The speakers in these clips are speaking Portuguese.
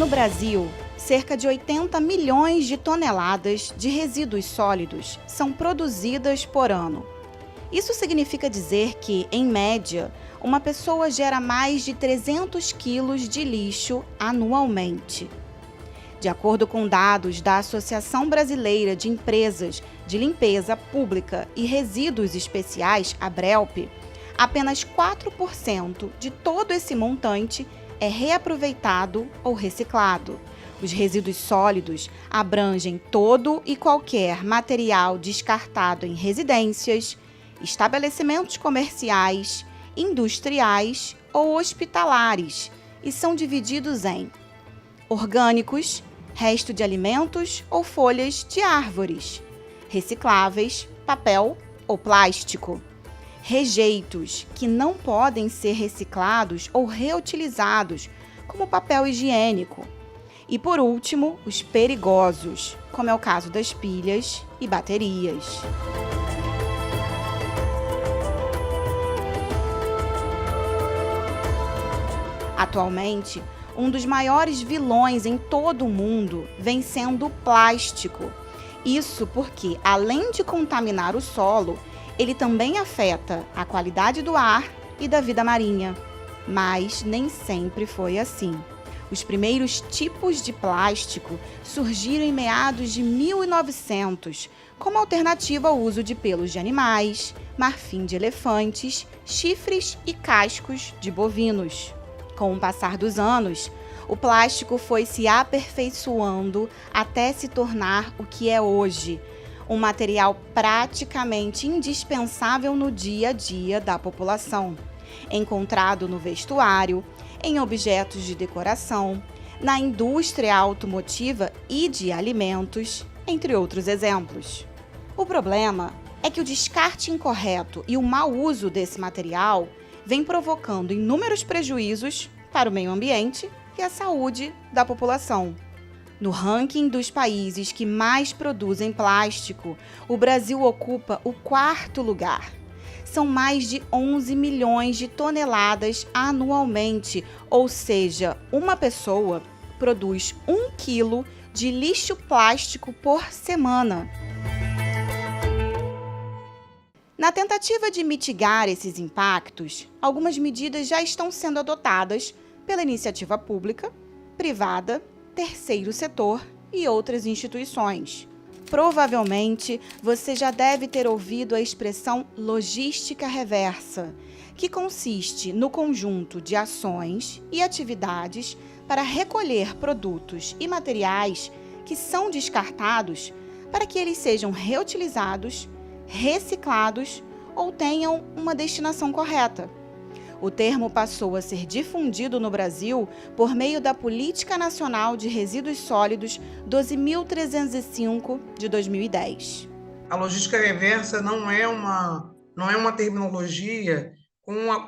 No Brasil, cerca de 80 milhões de toneladas de resíduos sólidos são produzidas por ano. Isso significa dizer que, em média, uma pessoa gera mais de 300 quilos de lixo anualmente. De acordo com dados da Associação Brasileira de Empresas de Limpeza Pública e Resíduos Especiais, ABRELP, apenas 4% de todo esse montante é reaproveitado ou reciclado. Os resíduos sólidos abrangem todo e qualquer material descartado em residências, estabelecimentos comerciais, industriais ou hospitalares e são divididos em orgânicos, resto de alimentos ou folhas de árvores, recicláveis, papel ou plástico, rejeitos que não podem ser reciclados ou reutilizados, como papel higiênico, e, por último, os perigosos, como é o caso das pilhas e baterias. Atualmente, um dos maiores vilões em todo o mundo vem sendo o plástico. Isso porque, além de contaminar o solo, ele também afeta a qualidade do ar e da vida marinha. Mas nem sempre foi assim. Os primeiros tipos de plástico surgiram em meados de 1900, como alternativa ao uso de pelos de animais, marfim de elefantes, chifres e cascos de bovinos. Com o passar dos anos, o plástico foi se aperfeiçoando até se tornar o que é hoje, um material praticamente indispensável no dia a dia da população, encontrado no vestuário, em objetos de decoração, na indústria automotiva e de alimentos, entre outros exemplos. O problema é que o descarte incorreto e o mau uso desse material vem provocando inúmeros prejuízos para o meio ambiente e a saúde da população. No ranking dos países que mais produzem plástico, o Brasil ocupa o 4º lugar. São mais de 11 milhões de toneladas anualmente, ou seja, uma pessoa produz 1 quilo de lixo plástico por semana. Na tentativa de mitigar esses impactos, algumas medidas já estão sendo adotadas pela iniciativa pública, privada, terceiro setor e outras instituições. Provavelmente, você já deve ter ouvido a expressão logística reversa, que consiste no conjunto de ações e atividades para recolher produtos e materiais que são descartados para que eles sejam reutilizados, reciclados ou tenham uma destinação correta. O termo passou a ser difundido no Brasil por meio da Política Nacional de Resíduos Sólidos 12.305 de 2010. A logística reversa não é uma terminologia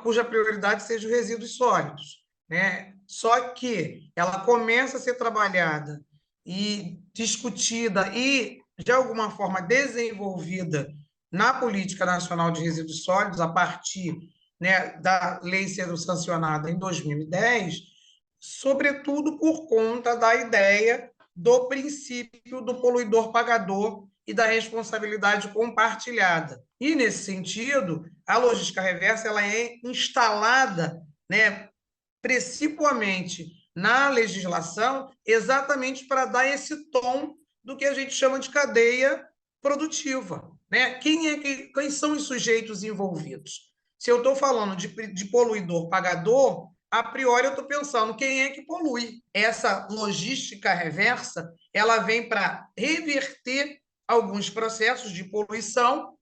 cuja prioridade seja os resíduos sólidos, né? Só que ela começa a ser trabalhada e discutida e, de alguma forma, desenvolvida na Política Nacional de Resíduos Sólidos, a partir, né, da lei sendo sancionada em 2010, sobretudo por conta da ideia do princípio do poluidor-pagador e da responsabilidade compartilhada. E, nesse sentido, a logística reversa ela é instalada, né, principalmente na legislação, exatamente para dar esse tom do que a gente chama de cadeia produtiva, né? Quem são os sujeitos envolvidos? Se eu estou falando de poluidor-pagador, a priori eu estou pensando quem é que polui. Essa logística reversa ela vem para reverter alguns processos de poluição,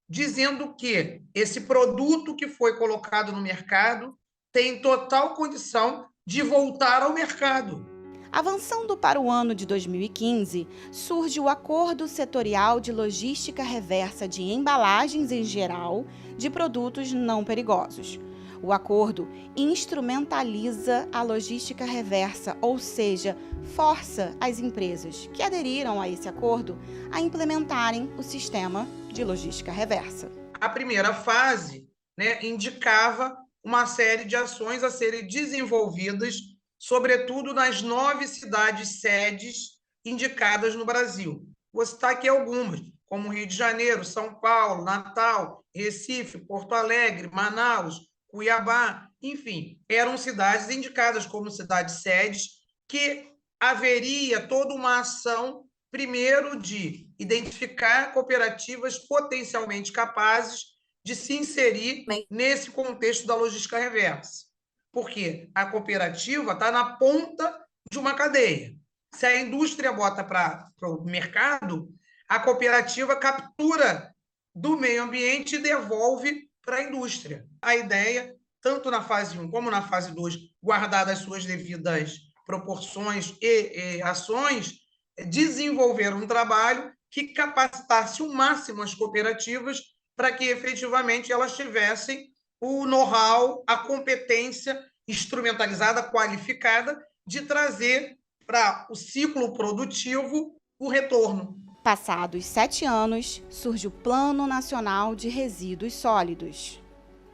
dizendo que esse produto que foi colocado no mercado tem total condição de voltar ao mercado. Avançando para o ano de 2015, surge o Acordo Setorial de Logística Reversa de Embalagens em Geral de Produtos Não Perigosos. O acordo instrumentaliza a logística reversa, ou seja, força as empresas que aderiram a esse acordo a implementarem o sistema de logística reversa. A primeira fase, né, indicava uma série de ações a serem desenvolvidas sobretudo nas 9 cidades sedes indicadas no Brasil. Vou citar aqui algumas, como Rio de Janeiro, São Paulo, Natal, Recife, Porto Alegre, Manaus, Cuiabá, enfim, eram cidades indicadas como cidades sedes, que haveria toda uma ação, primeiro, de identificar cooperativas potencialmente capazes de se inserir nesse contexto da logística reversa. Porque a cooperativa está na ponta de uma cadeia. Se a indústria bota para o mercado, a cooperativa captura do meio ambiente e devolve para a indústria. A ideia, tanto na fase 1 como na fase 2, guardadas as suas devidas proporções e ações, desenvolver um trabalho que capacitasse o máximo as cooperativas para que efetivamente elas tivessem o know-how, a competência instrumentalizada, qualificada, de trazer para o ciclo produtivo o retorno. Passados 7 anos, surge o Plano Nacional de Resíduos Sólidos.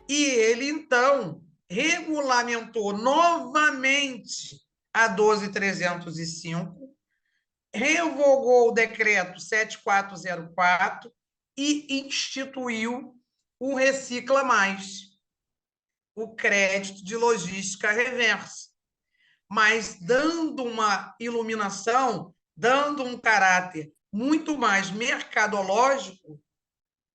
E ele, então, regulamentou novamente a 12.305, revogou o decreto 7404 e instituiu o Recicla Mais, o crédito de logística reversa, mas dando uma iluminação, dando um caráter muito mais mercadológico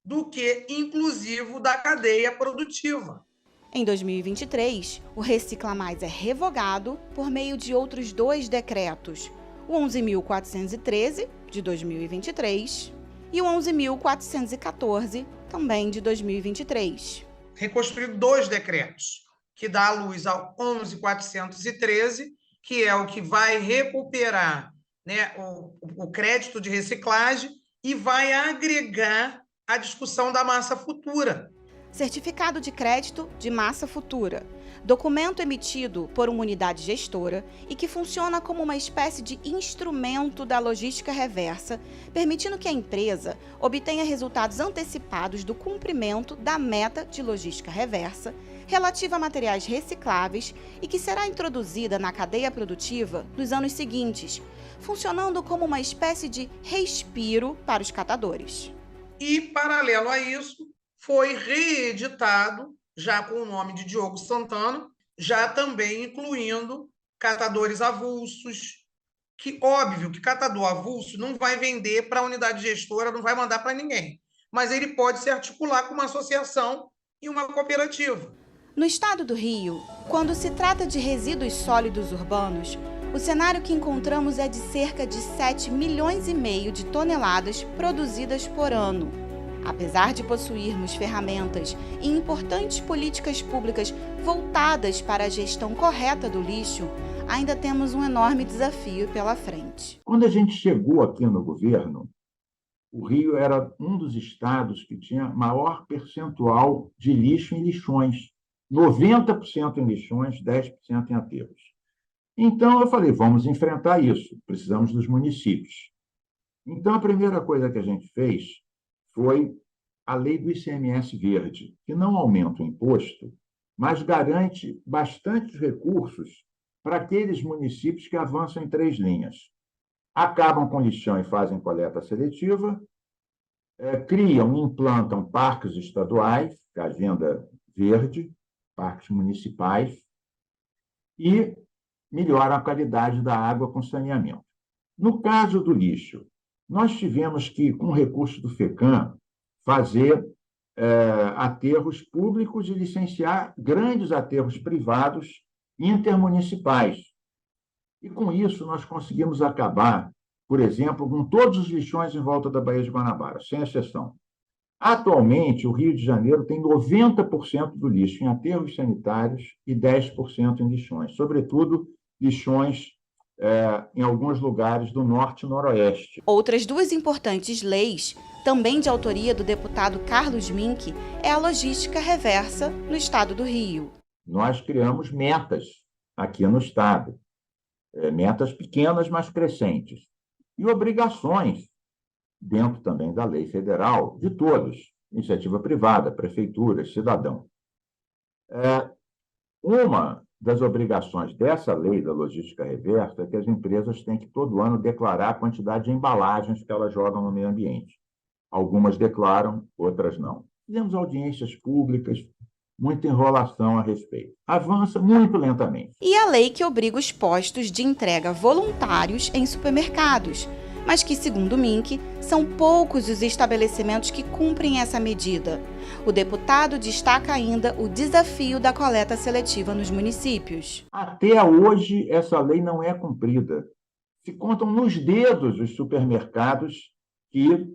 do que inclusivo da cadeia produtiva. Em 2023, o Recicla Mais é revogado por meio de outros 2 decretos, o 11.413, de 2023, e o 11.414, também de 2023. Reconstruído 2 decretos, que dá à luz ao 11.413, que é o que vai recuperar, né, o crédito de reciclagem e vai agregar a discussão da massa futura. Certificado de Crédito de Massa Futura, documento emitido por uma unidade gestora e que funciona como uma espécie de instrumento da logística reversa, permitindo que a empresa obtenha resultados antecipados do cumprimento da meta de logística reversa relativa a materiais recicláveis e que será introduzida na cadeia produtiva nos anos seguintes, funcionando como uma espécie de respiro para os catadores. E, paralelo a isso, foi reeditado, já com o nome de Diogo Santana, já também incluindo catadores avulsos, que, óbvio, que catador avulso não vai vender para a unidade gestora, não vai mandar para ninguém, mas ele pode se articular com uma associação e uma cooperativa. No estado do Rio, quando se trata de resíduos sólidos urbanos, o cenário que encontramos é de cerca de 7,5 milhões de toneladas produzidas por ano. Apesar de possuirmos ferramentas e importantes políticas públicas voltadas para a gestão correta do lixo, ainda temos um enorme desafio pela frente. Quando a gente chegou aqui no governo, o Rio era um dos estados que tinha maior percentual de lixo em lixões. 90% em lixões, 10% em aterros. Então, eu falei, vamos enfrentar isso, precisamos dos municípios. Então, a primeira coisa que a gente fez foi a lei do ICMS verde, que não aumenta o imposto, mas garante bastantes recursos para aqueles municípios que avançam em 3 linhas. Acabam com lixão e fazem coleta seletiva, criam e implantam parques estaduais, que é a agenda verde, parques municipais, e melhoram a qualidade da água com saneamento. No caso do lixo, nós tivemos que, com recurso do FECAM, fazer aterros públicos e licenciar grandes aterros privados intermunicipais. E, com isso, nós conseguimos acabar, por exemplo, com todos os lixões em volta da Baía de Guanabara, sem exceção. Atualmente, o Rio de Janeiro tem 90% do lixo em aterros sanitários e 10% em lixões, sobretudo lixões em alguns lugares do norte e noroeste. Outras 2 importantes leis, também de autoria do deputado Carlos Mink, é a logística reversa no estado do Rio. Nós criamos metas aqui no estado, metas pequenas, mas crescentes, e obrigações dentro também da lei federal, de todos, iniciativa privada, prefeituras, cidadão. Uma das obrigações dessa lei da logística reversa é que as empresas têm que, todo ano, declarar a quantidade de embalagens que elas jogam no meio ambiente. Algumas declaram, outras não. Fizemos audiências públicas, muita enrolação a respeito. Avança muito lentamente. E a lei que obriga os postos de entrega voluntários em supermercados, mas que, segundo o Mink, são poucos os estabelecimentos que cumprem essa medida. O deputado destaca ainda o desafio da coleta seletiva nos municípios. Até hoje, essa lei não é cumprida. Se contam nos dedos os supermercados que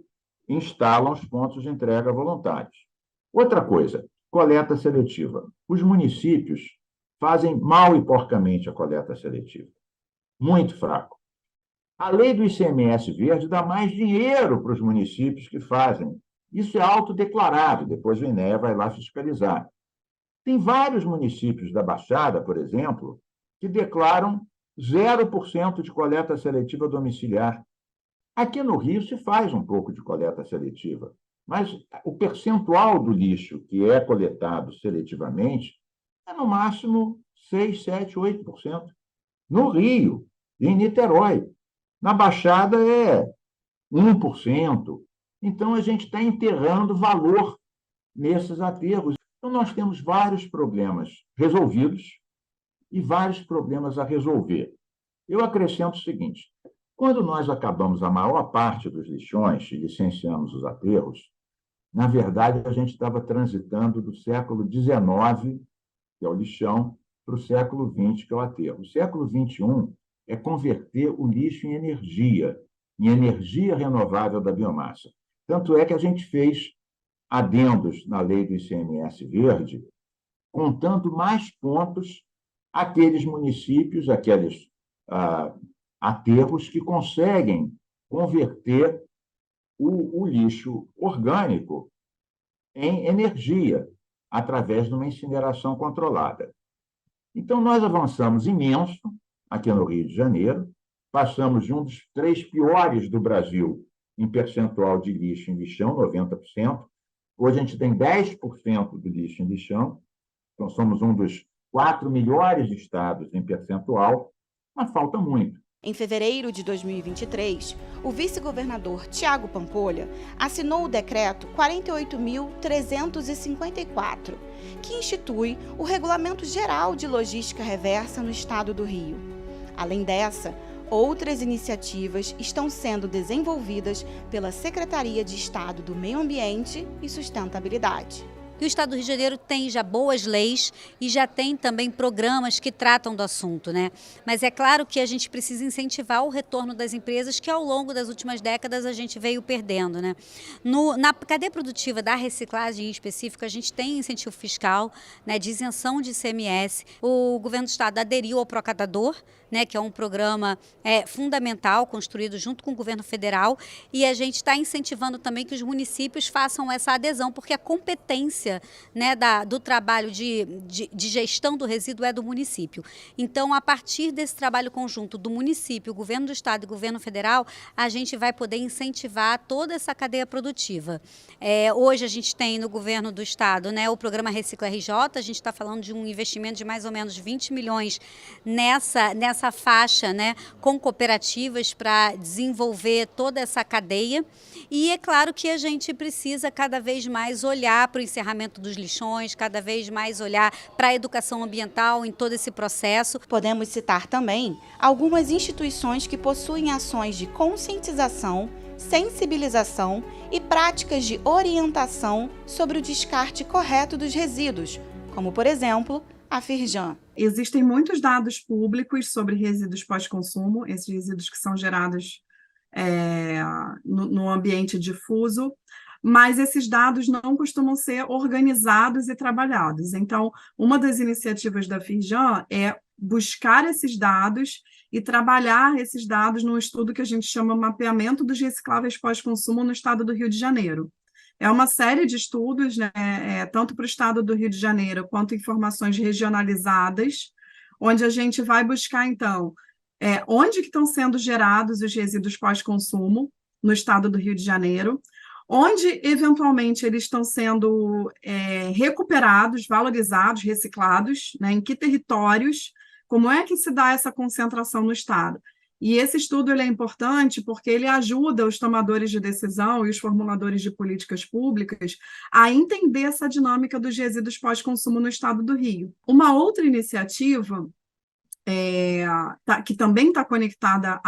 instalam os pontos de entrega voluntários. Outra coisa, coleta seletiva. Os municípios fazem mal e porcamente a coleta seletiva. Muito fraco. A lei do ICMS verde dá mais dinheiro para os municípios que fazem. Isso é autodeclarado, depois o INEA vai lá fiscalizar. Tem vários municípios da Baixada, por exemplo, que declaram 0% de coleta seletiva domiciliar. Aqui no Rio se faz um pouco de coleta seletiva, mas o percentual do lixo que é coletado seletivamente é no máximo 6, 7, 8%. No Rio e em Niterói. Na Baixada é 1%. Então, a gente está enterrando valor nesses aterros. Então, nós temos vários problemas resolvidos e vários problemas a resolver. Eu acrescento o seguinte: quando nós acabamos a maior parte dos lixões e licenciamos os aterros, na verdade, a gente estava transitando do século XIX, que é o lixão, para o século XX, que é o aterro. O século XXI é converter o lixo em energia renovável da biomassa. Tanto é que a gente fez adendos na lei do ICMS verde, contando mais pontos aqueles municípios, aqueles aterros que conseguem converter o lixo orgânico em energia, através de uma incineração controlada. Então, nós avançamos imenso aqui no Rio de Janeiro, passamos de um dos 3 piores do Brasil em percentual de lixo em lixão, 90%. Hoje a gente tem 10% do lixo em lixão, então somos um dos 4 melhores estados em percentual, mas falta muito. Em fevereiro de 2023, o vice-governador Tiago Pampolha assinou o decreto 48.354, que institui o Regulamento Geral de Logística Reversa no Estado do Rio. Além dessa, outras iniciativas estão sendo desenvolvidas pela Secretaria de Estado do Meio Ambiente e Sustentabilidade. E o Estado do Rio de Janeiro tem já boas leis e já tem também programas que tratam do assunto, né? Mas é claro que a gente precisa incentivar o retorno das empresas que ao longo das últimas décadas a gente veio perdendo, né? Na cadeia produtiva da reciclagem em específico, a gente tem incentivo fiscal, né, de isenção de ICMS. O governo do Estado aderiu ao Procatador, né, que é um programa fundamental, construído junto com o governo federal, e a gente está incentivando também que os municípios façam essa adesão, porque a competência, né, do trabalho de gestão do resíduo é do município. Então, a partir desse trabalho conjunto do município, governo do Estado e governo federal, a gente vai poder incentivar toda essa cadeia produtiva. Hoje a gente tem no governo do Estado, né, o programa Recicla RJ, a gente está falando de um investimento de mais ou menos 20 milhões nessa faixa, né, com cooperativas para desenvolver toda essa cadeia. E é claro que a gente precisa cada vez mais olhar para o encerramento dos lixões, cada vez mais olhar para a educação ambiental em todo esse processo. Podemos citar também algumas instituições que possuem ações de conscientização, sensibilização e práticas de orientação sobre o descarte correto dos resíduos, como, por exemplo, a Firjan. Existem muitos dados públicos sobre resíduos pós-consumo, esses resíduos que são gerados no ambiente difuso, mas esses dados não costumam ser organizados e trabalhados. Então, uma das iniciativas da Firjan é buscar esses dados e trabalhar esses dados num estudo que a gente chama Mapeamento dos Recicláveis Pós-Consumo no Estado do Rio de Janeiro. É uma série de estudos, né, tanto para o Estado do Rio de Janeiro quanto informações regionalizadas, onde a gente vai buscar, então, onde que estão sendo gerados os resíduos pós-consumo no Estado do Rio de Janeiro, onde, eventualmente, eles estão sendo recuperados, valorizados, reciclados, né? Em que territórios, como é que se dá essa concentração no Estado. E esse estudo ele é importante porque ele ajuda os tomadores de decisão e os formuladores de políticas públicas a entender essa dinâmica dos resíduos pós-consumo no Estado do Rio. Uma outra iniciativa que também está conectada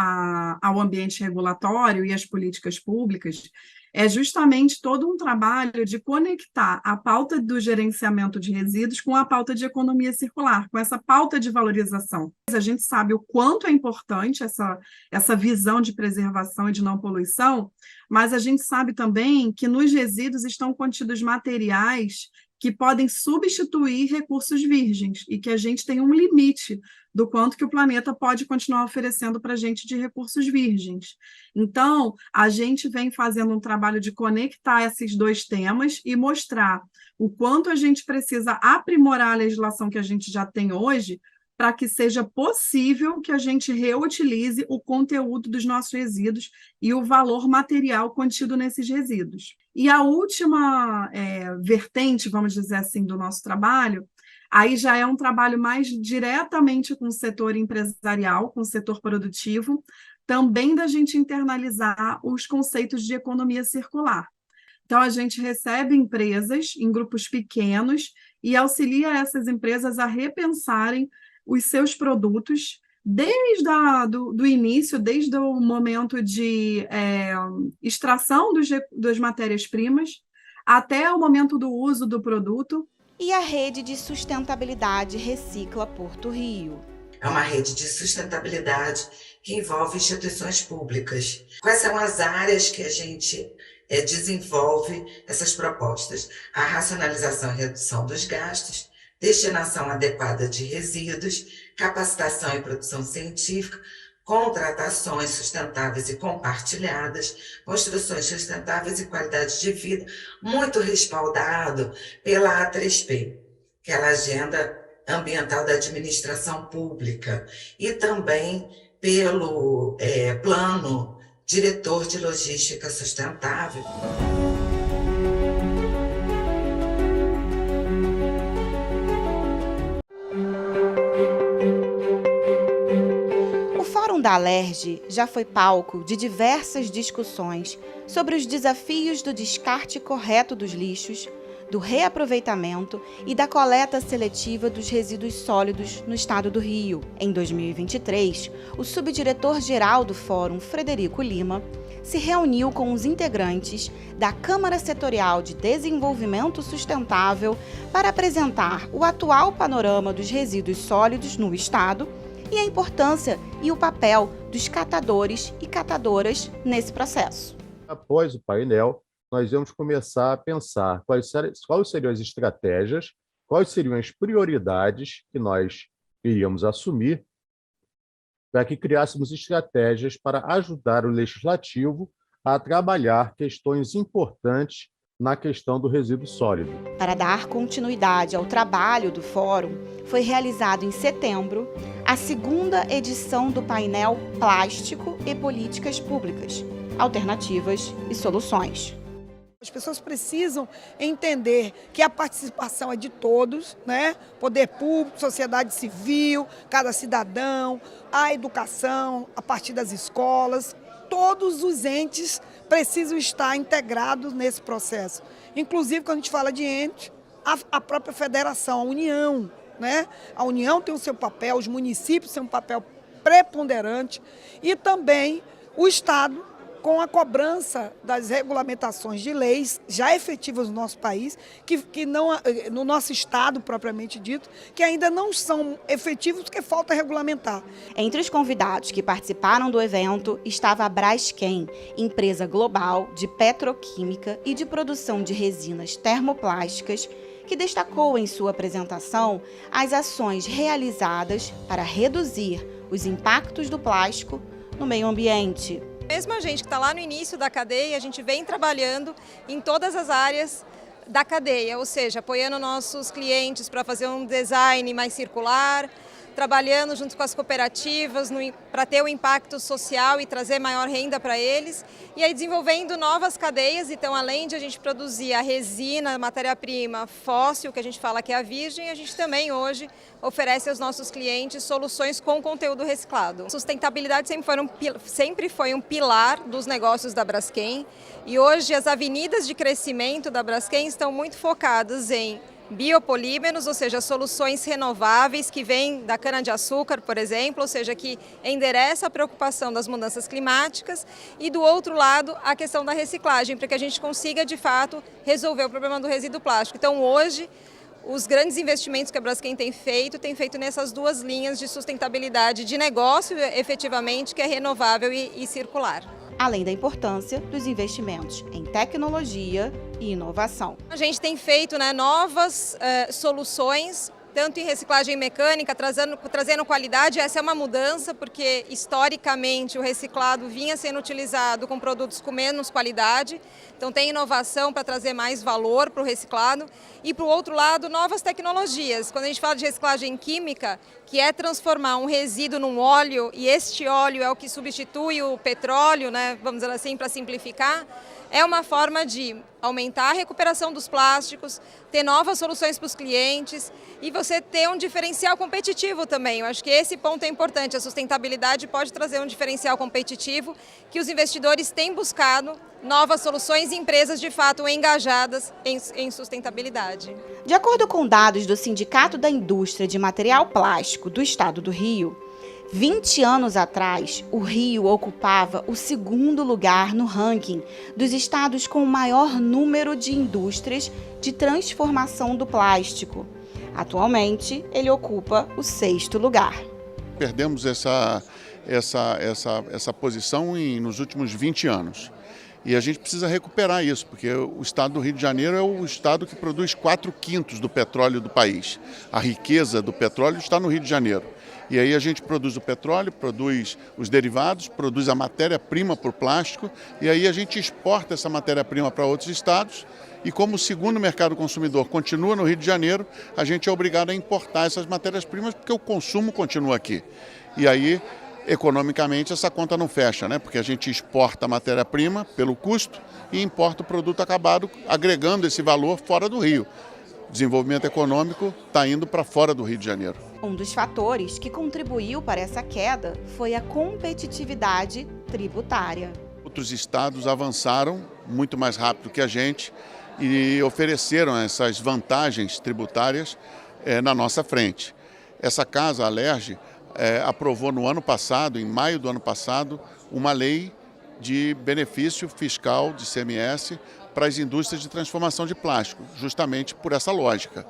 ao ambiente regulatório e às políticas públicas, é justamente todo um trabalho de conectar a pauta do gerenciamento de resíduos com a pauta de economia circular, com essa pauta de valorização. A gente sabe o quanto é importante essa visão de preservação e de não poluição, mas a gente sabe também que nos resíduos estão contidos materiais que podem substituir recursos virgens e que a gente tem um limite do quanto que o planeta pode continuar oferecendo para a gente de recursos virgens. Então, a gente vem fazendo um trabalho de conectar esses dois temas e mostrar o quanto a gente precisa aprimorar a legislação que a gente já tem hoje para que seja possível que a gente reutilize o conteúdo dos nossos resíduos e o valor material contido nesses resíduos. E a última vertente, vamos dizer assim, do nosso trabalho, aí já é um trabalho mais diretamente com o setor empresarial, com o setor produtivo, também da gente internalizar os conceitos de economia circular. Então, a gente recebe empresas em grupos pequenos e auxilia essas empresas a repensarem os seus produtos desde do início, desde o momento de extração das matérias-primas até o momento do uso do produto. E a rede de sustentabilidade Recicla Porto Rio. É uma rede de sustentabilidade que envolve instituições públicas. Quais são as áreas que a gente desenvolve essas propostas? A racionalização e redução dos gastos, destinação adequada de resíduos, capacitação e produção científica, contratações sustentáveis e compartilhadas, construções sustentáveis e qualidade de vida, muito respaldado pela A3P, que é a Agenda Ambiental da Administração Pública, e também pelo Plano Diretor de Logística Sustentável. Da Alerj já foi palco de diversas discussões sobre os desafios do descarte correto dos lixos, do reaproveitamento e da coleta seletiva dos resíduos sólidos no estado do Rio. Em 2023, o subdiretor-geral do Fórum, Frederico Lima, se reuniu com os integrantes da Câmara Setorial de Desenvolvimento Sustentável para apresentar o atual panorama dos resíduos sólidos no estado e a importância e o papel dos catadores e catadoras nesse processo. Após o painel, nós vamos começar a pensar quais seriam as estratégias, quais seriam as prioridades que nós iríamos assumir para que criássemos estratégias para ajudar o legislativo a trabalhar questões importantes na questão do resíduo sólido. Para dar continuidade ao trabalho do Fórum, foi realizado em setembro a segunda edição do painel Plástico e Políticas Públicas, Alternativas e Soluções. As pessoas precisam entender que a participação é de todos, né? Poder público, sociedade civil, cada cidadão, a educação, a partir das escolas, todos os entes precisam estar integrados nesse processo. Inclusive, quando a gente fala de ente, a própria federação, a União, né? A União tem o seu papel, os municípios têm um papel preponderante e também o Estado, com a cobrança das regulamentações de leis já efetivas no nosso país, que não, no nosso estado propriamente dito, que ainda não são efetivos porque falta regulamentar. Entre os convidados que participaram do evento estava a Braskem, empresa global de petroquímica e de produção de resinas termoplásticas, que destacou em sua apresentação as ações realizadas para reduzir os impactos do plástico no meio ambiente. Mesmo a gente que está lá no início da cadeia, a gente vem trabalhando em todas as áreas da cadeia, ou seja, apoiando nossos clientes para fazer um design mais circular, trabalhando junto com as cooperativas para ter o impacto social e trazer maior renda para eles. E aí desenvolvendo novas cadeias, então além de a gente produzir a resina, a matéria-prima fóssil, que a gente fala que é a virgem, a gente também hoje oferece aos nossos clientes soluções com conteúdo reciclado. Sustentabilidade sempre foi um pilar dos negócios da Braskem e hoje as avenidas de crescimento da Braskem estão muito focadas em biopolímeros, ou seja, soluções renováveis que vêm da cana-de-açúcar, por exemplo, ou seja, que endereça a preocupação das mudanças climáticas, e do outro lado a questão da reciclagem, para que a gente consiga de fato resolver o problema do resíduo plástico. Então hoje os grandes investimentos que a Braskem tem feito nessas duas linhas de sustentabilidade de negócio, efetivamente, que é renovável e circular. Além da importância dos investimentos em tecnologia e inovação. A gente tem feito novas soluções, tanto em reciclagem mecânica, trazendo qualidade. Essa é uma mudança, porque historicamente o reciclado vinha sendo utilizado com produtos com menos qualidade. Então tem inovação para trazer mais valor para o reciclado. E, por outro lado, novas tecnologias. Quando a gente fala de reciclagem química, que é transformar um resíduo num óleo, e este óleo é o que substitui o petróleo, vamos dizer assim, para simplificar, é uma forma de aumentar a recuperação dos plásticos, ter novas soluções para os clientes e você ter um diferencial competitivo também. Eu acho que esse ponto é importante. A sustentabilidade pode trazer um diferencial competitivo que os investidores têm buscado novas soluções e empresas de fato engajadas em sustentabilidade. De acordo com dados do Sindicato da Indústria de Material Plástico do Estado do Rio, 20 anos atrás, o Rio ocupava o segundo lugar no ranking dos estados com o maior número de indústrias de transformação do plástico. Atualmente, ele ocupa o 6º lugar. Perdemos essa posição nos últimos 20 anos. E a gente precisa recuperar isso, porque o estado do Rio de Janeiro é o estado que produz 4/5 do petróleo do país. A riqueza do petróleo está no Rio de Janeiro. E aí a gente produz o petróleo, produz os derivados, produz a matéria-prima por plástico, e aí a gente exporta essa matéria-prima para outros estados. E como o segundo mercado consumidor continua no Rio de Janeiro, a gente é obrigado a importar essas matérias-primas porque o consumo continua aqui. E aí, economicamente, essa conta não fecha, porque a gente exporta a matéria-prima pelo custo e importa o produto acabado, agregando esse valor fora do Rio. O desenvolvimento econômico está indo para fora do Rio de Janeiro. Um dos fatores que contribuiu para essa queda foi a competitividade tributária. Outros estados avançaram muito mais rápido que a gente e ofereceram essas vantagens tributárias na nossa frente. Essa casa, a Alerj, aprovou no ano passado, em maio do ano passado, uma lei de benefício fiscal de ICMS para as indústrias de transformação de plástico, justamente por essa lógica,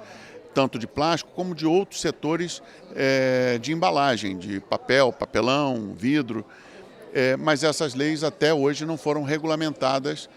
tanto de plástico como de outros setores de embalagem, de papel, papelão, vidro, mas essas leis até hoje não foram regulamentadas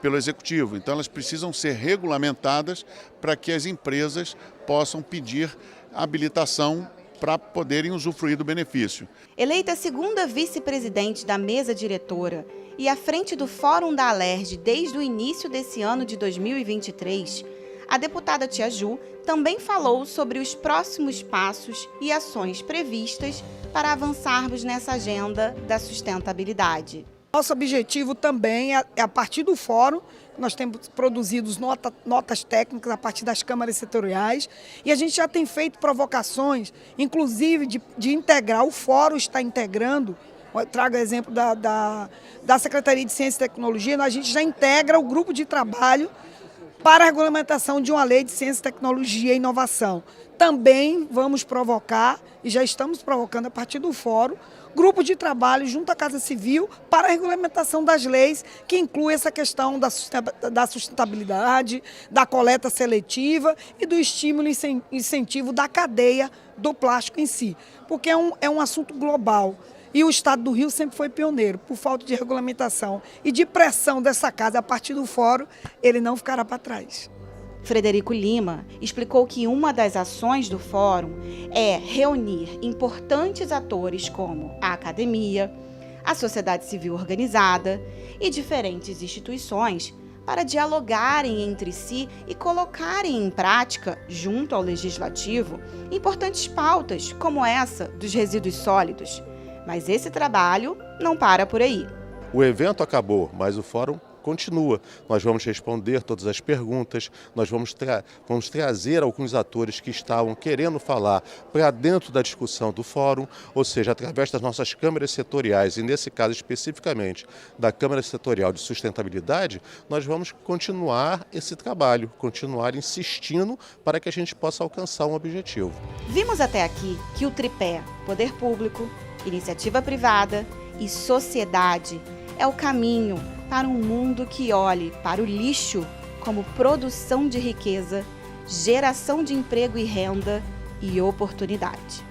pelo Executivo. Então elas precisam ser regulamentadas para que as empresas possam pedir habilitação para poderem usufruir do benefício. Eleita segunda vice-presidente da mesa diretora e à frente do Fórum da Alerj desde o início desse ano de 2023, a deputada Tia Ju também falou sobre os próximos passos e ações previstas para avançarmos nessa agenda da sustentabilidade. Nosso objetivo também é, a partir do fórum, nós temos produzido notas técnicas a partir das câmaras setoriais e a gente já tem feito provocações, inclusive de integrar, o fórum está integrando, eu trago o exemplo da Secretaria de Ciência e Tecnologia, a gente já integra o grupo de trabalho para a regulamentação de uma lei de ciência, tecnologia e inovação. Também vamos provocar, e já estamos provocando a partir do fórum, grupo de trabalho junto à Casa Civil para a regulamentação das leis, que inclui essa questão da sustentabilidade, da coleta seletiva e do estímulo e incentivo da cadeia do plástico em si, porque é um assunto global. E o Estado do Rio sempre foi pioneiro, por falta de regulamentação e de pressão dessa casa a partir do fórum, ele não ficará para trás. Frederico Lima explicou que uma das ações do fórum é reunir importantes atores como a academia, a sociedade civil organizada e diferentes instituições para dialogarem entre si e colocarem em prática, junto ao Legislativo, importantes pautas como essa dos resíduos sólidos. Mas esse trabalho não para por aí. O evento acabou, mas o fórum continua. Nós vamos responder todas as perguntas, nós vamos trazer alguns atores que estavam querendo falar para dentro da discussão do fórum, ou seja, através das nossas câmaras setoriais, e nesse caso especificamente da Câmara Setorial de Sustentabilidade, nós vamos continuar esse trabalho, continuar insistindo para que a gente possa alcançar um objetivo. Vimos até aqui que o tripé poder público, iniciativa privada e sociedade é o caminho para um mundo que olhe para o lixo como produção de riqueza, geração de emprego e renda e oportunidade.